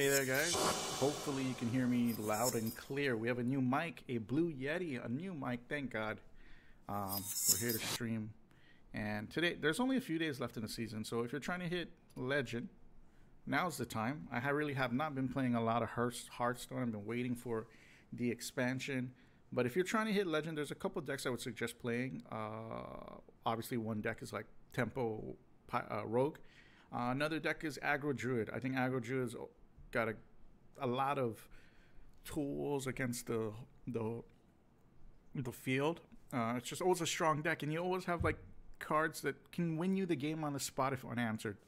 Hey there guys, hopefully you can hear me loud and clear. We have a new mic, a Blue Yeti, a new mic, thank God. We're here to stream, and today, there's only a few days left in the season, so if you're trying to hit Legend, now's the time. I really have not been playing a lot of Hearthstone. I've been waiting for the expansion, but if you're trying to hit Legend, there's a couple decks I would suggest playing. Obviously one deck is like Tempo Rogue. Another deck is Aggro Druid. I think Aggro Druid's got a lot of tools against the field. It's just always a strong deck, and you always have like cards that can win you the game on the spot if unanswered.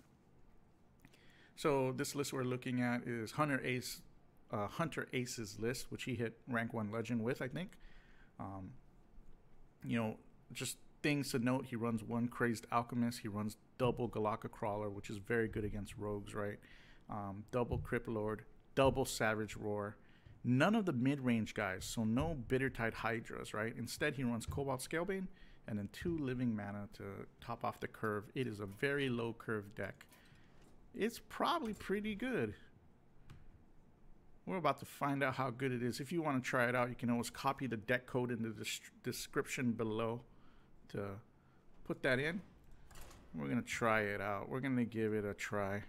So this list we're looking at is Hunterace's list, which he hit rank 1 legend with, I think. You know, just things to note: he runs 1 Crazed Alchemist, he runs double Galaka Crawler, which is very good against rogues, right? Double Crypt Lord, double Savage Roar, none of the mid-range guys, so no Bittertide Hydras, right? Instead, he runs Cobalt Scalebane and then 2 Living Mana to top off the curve. It is a very low curve deck. It's probably pretty good. We're about to find out how good it is. If you want to try it out, you can always copy the deck code in the description below to put that in. We're going to try it out. We're going to give it a try.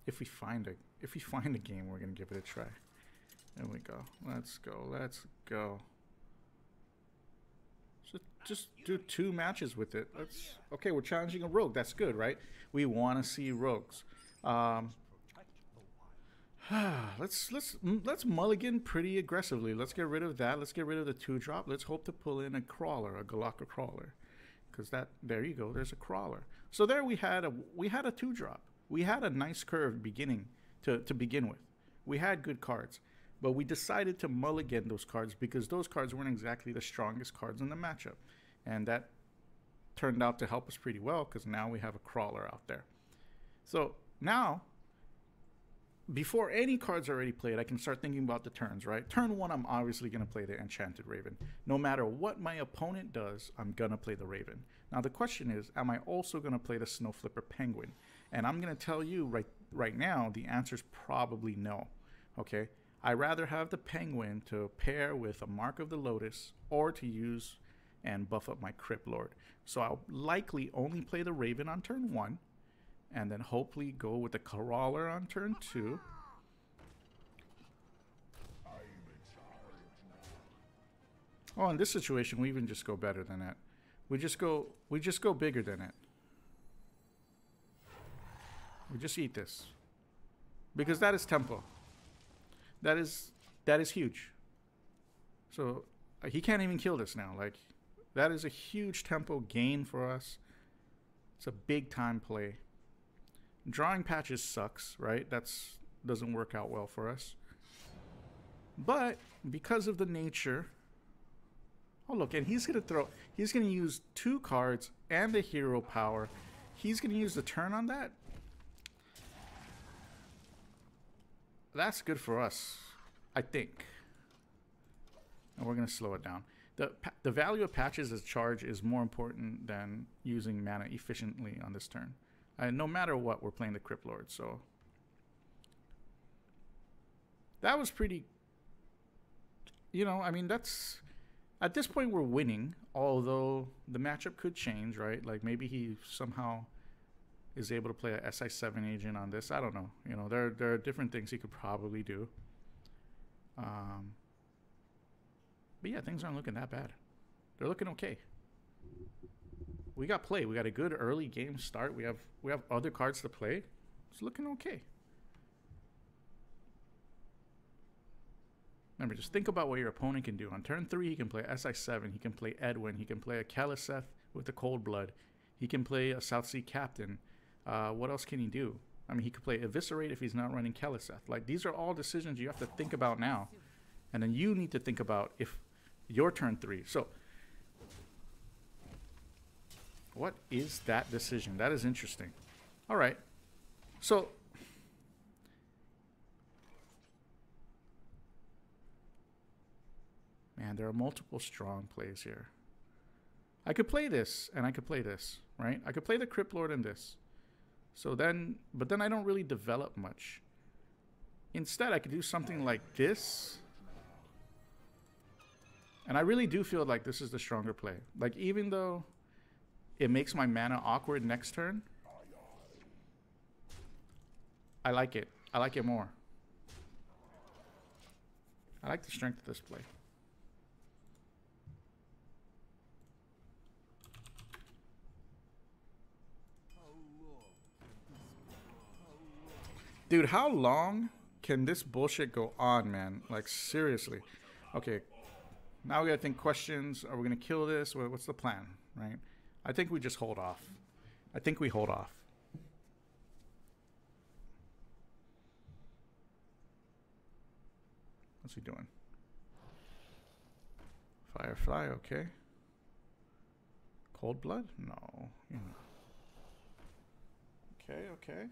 If we find a game, we're gonna give it a try. There we go. Let's go. So just do 2 matches with it. Okay, we're challenging a rogue. That's good, right? We want to see rogues. Let's mulligan pretty aggressively. Let's get rid of that. Let's get rid of the 2-drop. Let's hope to pull in a crawler, a Galaka Crawler, because there you go. There's a crawler. So there we had a 2-drop. We had a nice curve beginning to begin with. We had good cards, but we decided to mulligan those cards because those cards weren't exactly the strongest cards in the matchup. And that turned out to help us pretty well because now we have a crawler out there. So now, before any cards are already played, I can start thinking about the turns, right? Turn 1, I'm obviously going to play the Enchanted Raven. No matter what my opponent does, I'm going to play the Raven. Now the question is, am I also going to play the Snow Flipper Penguin? And I'm going to tell you right now, the answer is probably no. Okay? I rather have the Penguin to pair with a Mark of the Lotus or to use and buff up my Crypt Lord. So I'll likely only play the Raven on turn 1 and then hopefully go with the Crawler on turn 2. Oh, in this situation, we even just go better than that. We just go bigger than it. We just eat this. Because that is tempo. That is huge. So he can't even kill this now. Like, that is a huge tempo gain for us. It's a big time play. Drawing patches sucks, right? Doesn't work out well for us. But because of the nature. Oh look, and he's gonna use 2 cards and the hero power. He's gonna use the turn on that. That's good for us, I think. And we're going to slow it down. The value of patches as charge is more important than using mana efficiently on this turn. No matter what, we're playing the Crypt Lord, so. That was pretty... You know, I mean, that's... At this point, we're winning, although the matchup could change, right? Like, maybe he somehow is able to play a SI7 agent on this. I don't know. You know, there are different things he could probably do. But yeah, things aren't looking that bad. They're looking okay. We got play. We got a good early game start. We have other cards to play. It's looking okay. Remember, just think about what your opponent can do. On turn 3, he can play SI7. He can play Edwin. He can play a Kaliseth with the Cold Blood. He can play a South Sea Captain. What else can he do? I mean, he could play Eviscerate if he's not running Kaliseth. Like, these are all decisions you have to think about now. And then you need to think about if your turn 3. So, what is that decision? That is interesting. All right. So, Man, there are multiple strong plays here. I could play this, and I could play this, right? I could play the Crypt Lord in this. So then, but then I don't really develop much. Instead, I could do something like this. And I really do feel like this is the stronger play. Like, even though it makes my mana awkward next turn, I like it. I like it more. I like the strength of this play. Dude, how long can this bullshit go on, man? Like, seriously. Okay, now we gotta think questions. Are we gonna kill this? What's the plan, right? I think we just hold off. I think we hold off. What's he doing? Firefly, okay. Cold blood? No. Okay, okay.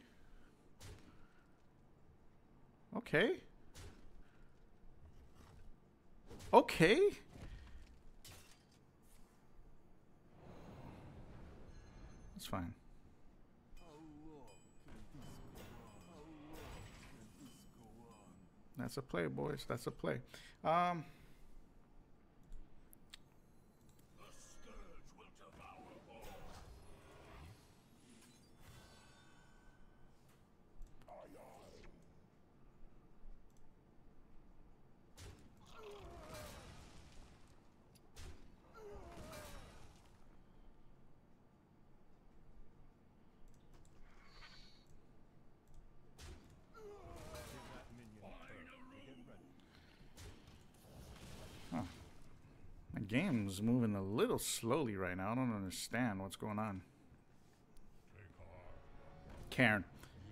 Okay. Okay. That's fine. That's a play, boys. That's a play. My game's moving a little slowly right now. I don't understand what's going on. Cairn.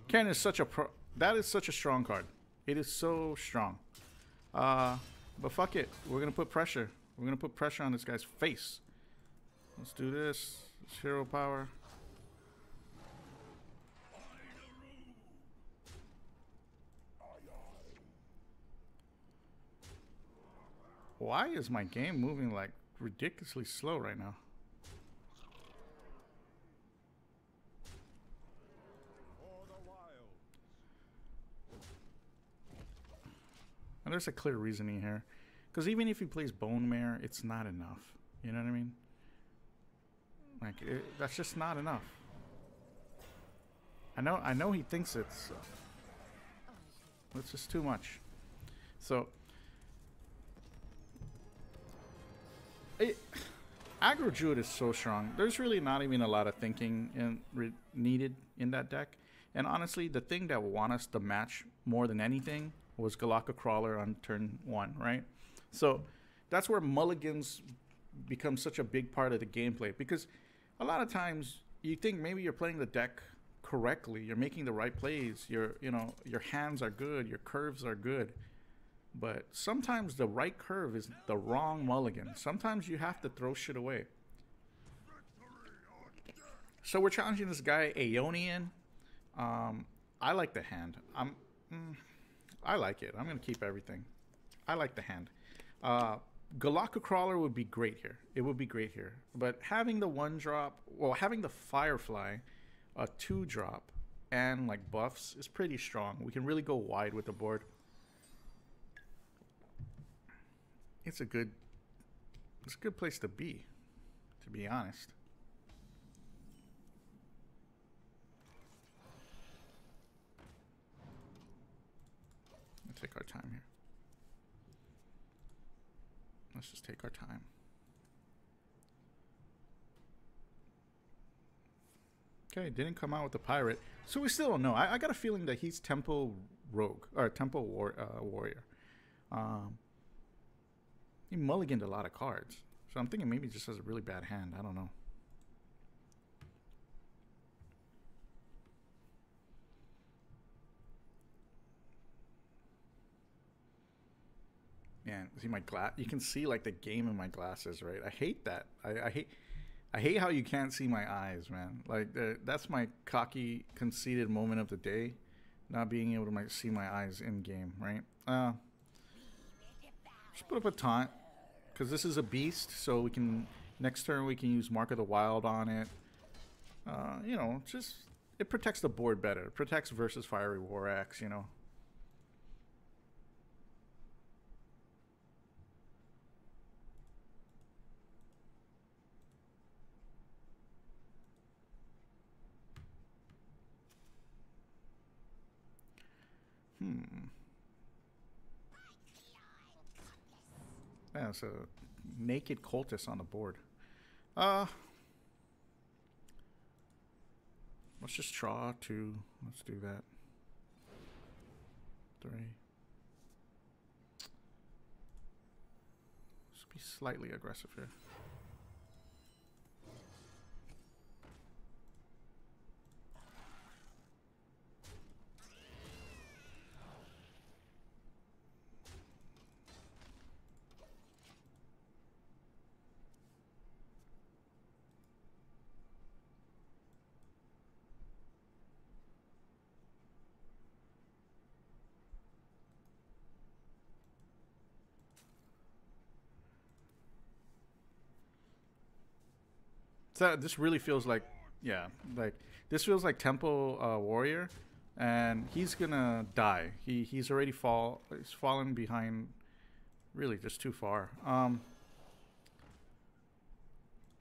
Cairn is such a that is such a strong card. It is so strong. But fuck it. We're gonna put pressure. We're gonna put pressure on this guy's face. Let's do this. It's hero power. Why is my game moving like ridiculously slow right now? And there's a clear reasoning here. Because even if he plays Bone Mare, it's not enough. You know what I mean? Like, that's just not enough. I know he thinks it's just too much. So Aggro Druid is so strong. There's really not even a lot of thinking needed in that deck. And honestly, the thing that won us the match more than anything was Galaka Crawler on turn 1, right? So that's where mulligans become such a big part of the gameplay. Because a lot of times you think maybe you're playing the deck correctly. You're making the right plays. Your hands are good. Your curves are good. But sometimes the right curve is the wrong mulligan. Sometimes you have to throw shit away. So we're challenging this guy, Aeonian. I like the hand. I like it. I'm going to keep everything. I like the hand. Galaka Crawler would be great here. It would be great here. But having the 1-drop, well, having the Firefly, a 2-drop, and like buffs is pretty strong. We can really go wide with the board. It's a good place to be honest. Let's take our time here. Let's just take our time. Okay, didn't come out with the pirate, so we still don't know. I got a feeling that he's Tempo Rogue or Tempo Warrior. He mulliganed a lot of cards. So I'm thinking maybe he just has a really bad hand. I don't know. Man, see my glass? You can see like the game in my glasses, right? I hate that. I hate how you can't see my eyes, man. Like that's my cocky, conceited moment of the day. Not being able to see my eyes in game, right? Just put up a taunt. because this is a beast, so we can next turn we can use Mark of the Wild on it. You know, just it protects the board better. It protects versus Fiery War Axe, you know. Yeah, it's a naked cultist on the board. Let's just draw 2. Let's do that. 3. Let's be slightly aggressive here. So this really feels like, yeah, like this feels like Temple Warrior, and he's gonna die. He's already he's fallen behind, really just too far.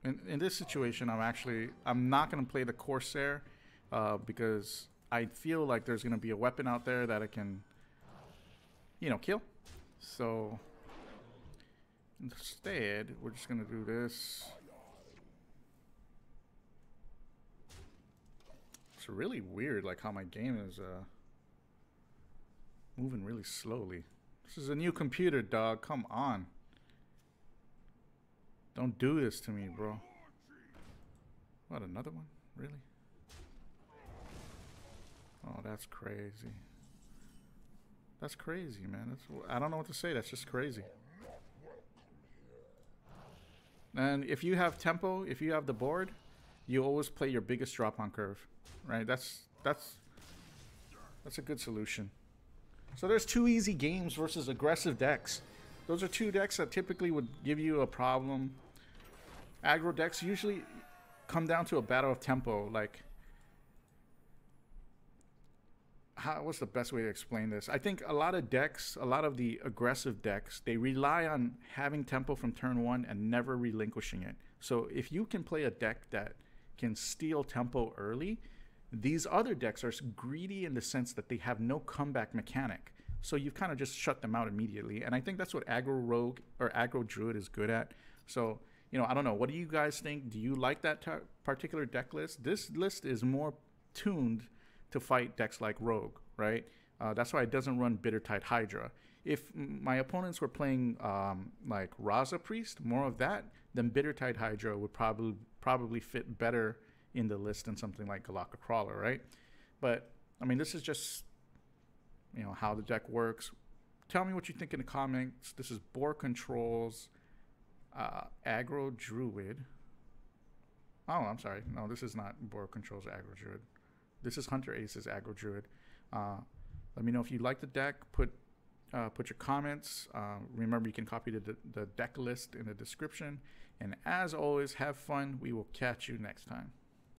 In this situation, I'm not gonna play the Corsair, because I feel like there's gonna be a weapon out there that I can, you know, kill. So instead, we're just gonna do this. It's really weird, like how my game is moving really slowly. This is a new computer, dog. Come on. Don't do this to me, bro. What, another one? Really? Oh, that's crazy. That's crazy, man. I don't know what to say. That's just crazy. And if you have tempo, if you have the board, you always play your biggest drop on curve. Right, that's a good solution. So there's 2 easy games versus aggressive decks. Those are 2 decks that typically would give you a problem. Aggro decks usually come down to a battle of tempo. Like, what's the best way to explain this? I think a lot of decks, a lot of the aggressive decks, they rely on having tempo from turn 1 and never relinquishing it. So if you can play a deck that can steal tempo early, these other decks are greedy in the sense that they have no comeback mechanic. So you've kind of just shut them out immediately. And I think that's what Aggro Rogue or Aggro Druid is good at. So, you know, I don't know. What do you guys think? Do you like that particular deck list? This list is more tuned to fight decks like Rogue, right? That's why it doesn't run Bittertide Hydra. If my opponents were playing like Raza Priest, more of that, then Bittertide Hydra would probably fit better in the list than something like Galaka Crawler, right? But I mean, this is just, you know, how the deck works. Tell me what you think in the comments. This is Board Control's Aggro Druid. Oh, I'm sorry. No, this is not Board Control's Aggro Druid. This is Hunterace's Aggro Druid. Let me know if you like the deck. Put your comments. Remember, you can copy the deck list in the description. And as always, have fun. We will catch you next time.